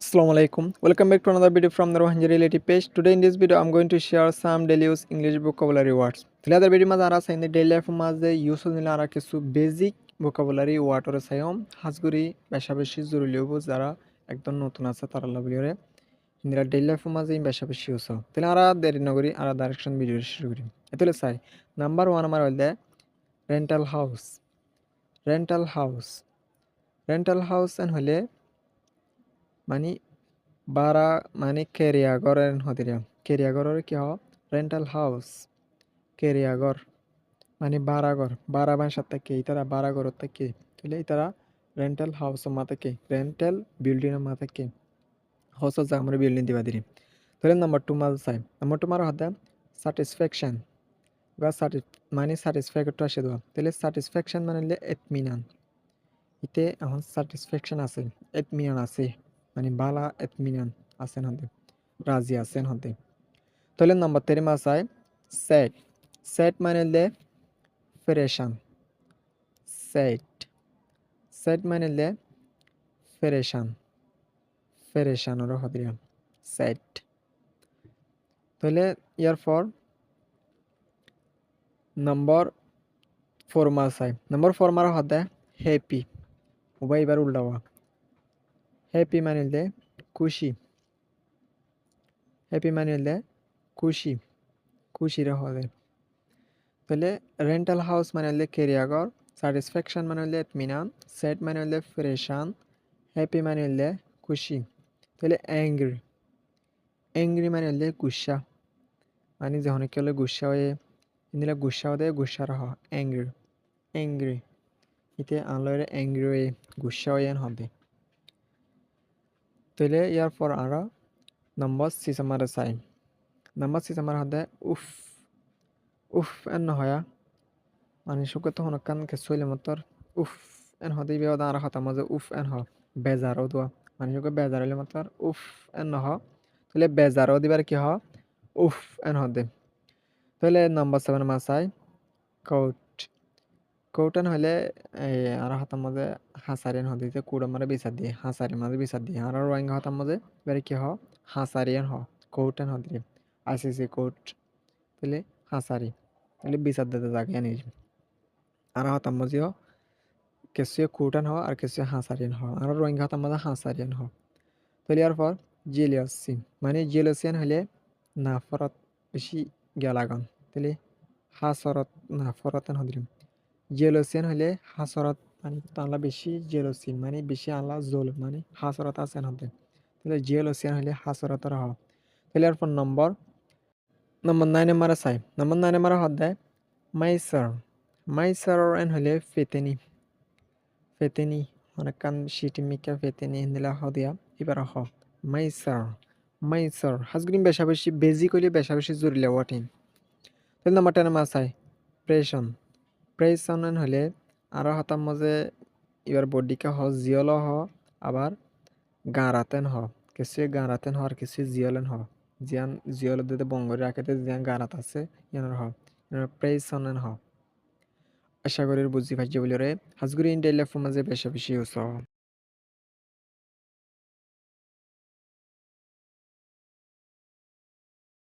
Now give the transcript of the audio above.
Assalamu alaikum. Welcome back to another video from the Rohingya Relative page. Today in this video, I'm going to share some daily use English vocabulary words. The other video mas ara saying the daily life mas the use of nila ara kisu basic vocabulary word or sayom hasguri beshabeshi zuruliobo zara ekdom notun ase tara labliore. Nila daily life mas in beshabeshi use. Tila ara deri nagori ara direction video shuru kori. Etole say number 1 amar holde rental house. Rental house. Rental house and hole মানে বারা মানে কেরিয়াগরের হদিরা কেরিয়াগরের কি হ rental house কেরিয়াগর মানে বারাগর বারা বাসার থেকে ইতারা বারাগর থেকে তাহলে ইতারা রেন্টাল হাউস মাতাকে রেন্টাল বিল্ডিং মাতাকে হাউস আমরা বিল্ডিং দিবা দিরি তাহলে নাম্বার 2 মাল চাই নাম্বার 2 মার হদা স্যাটিসফ্যাকশন বা মানে স্যাটিসফ্যাক্টরি আসে দেওয়া তাহলে স্যাটিসফ্যাকশন মানে এতমিনান ইতে এখন স্যাটিসফ্যাকশন আছে এতমিনান আছে মানে বালা এতমিনান আছেন হতে রাজি আছেন হতে তাহলে নাম্বার 3 মাস আয় সেট সেট মানে ফেরেশান সেট সেট মানে ফেরেশান ফেরেশানর হদিয়া সেট তাহলে ইয়ার ফর নাম্বার 4 মাস আয় নাম্বার 4 মারা হদে হ্যাপি উবাই এবার উল্টাওয়া হ্যাপি মানে খুশি হ্যাপি মানে খুশি খুশি হবে তাহলে রেন্টাল হাউস মানে কেরিয়াগর স্যাটিসফ্যাকশন মানে এতমিনান সেট মানে ফ্রেশান হ্যাপি মানে খুশি তাহলে অ্যাংরি অ্যাংরি মানে গুসা মানে যখন কেউ গুসা হয়ে ইন্দিলা গুসা হতে গুসার হ অ্যাংরি অ্যাংরি ইতে আনলরে অ্যাংরি হয়ে গুসা হয়ে হবে তাহলে ইয়ার পর আমরা নম্বর 6 আমার চাই নম্বর 6 আমার হাতে উফ উফ এন হয় মানে সুকে তখন কান কে সইলে মতর উফ এন হতে বিয়া আর হাতা মাঝে উফ এন হ বেজারও দোয়া মানে সুকে বেজার হইলে মতর উফ এন হ তাহলে বেজারও দিবার কি হ উফ এন হতে তাহলে নম্বর 7 মাস চাই কোট কোটেন হলে আর হাতার মাঝে হাসারিয়ান হতে যে কুড়া মারে বিচার দিয়ে হাসারি মাঝে বিচার দিয়ে আর রোহিঙ্গা হাতার মাঝে এবারে কি হ হাসারিয়ান হ কোটেন হতে আইসিসি কোট তাহলে হাসারি তাহলে বিচার দিতে জাগে আনি আর হাতার মাঝেও কিছু কুটান হ আর কিছু হাসারিয়ান হ আর রোহিঙ্গা হাতার মাঝে হাসারিয়ান হ তাহলে এর পর জেলিয়াসি মানে জেলিয়াসিয়ান হলে নাফরত বেশি গেলাগন তাহলে হাসরত নাফরতেন হদিম জেলোসিয়ান হলে হাসরত মানে তাহলে বেশি জেলোসিন মানে বেশি আল্লাহ জোল মানে হাসরত আছেন হবে তাহলে জেলোসিয়ান হলে হাসরতর হ তাহলে এরপর নম্বর 9 মারা চাই নম্বর 9 মারা হদ দেয় মাইসার মাইসার এন হলে ফেতেনি ফেতেনি অনেক কান সিটি মিকা ফেতেনি হিন্দিলা হদিয়া এবার হ মাইসার মাইসার হাজগ্রিম বেশা বেশি বেজি করলে বেশা বেশি জরুরি ওয়াটিন তাহলে নম্বর 10 মারা চাই প্রেশন প্রেশন হলে আরো হাতার মাঝে এবার বডিকা হ জিয়ল হ আবার গাঁরাতেন হ কিছু গাঁরাতেন হ আর কিছু জিয়লেন হ জিয়ান জিয়ল দিতে বঙ্গরে রাখেতে জিয়ান গাঁরাত আছে ইয়ানোর হ প্রেশন হ আশা করি বুঝি পাইছে বলে রে হাজগুড়ি ইন্ডিয়া লেফ মাঝে বেশি বেশি ইউজ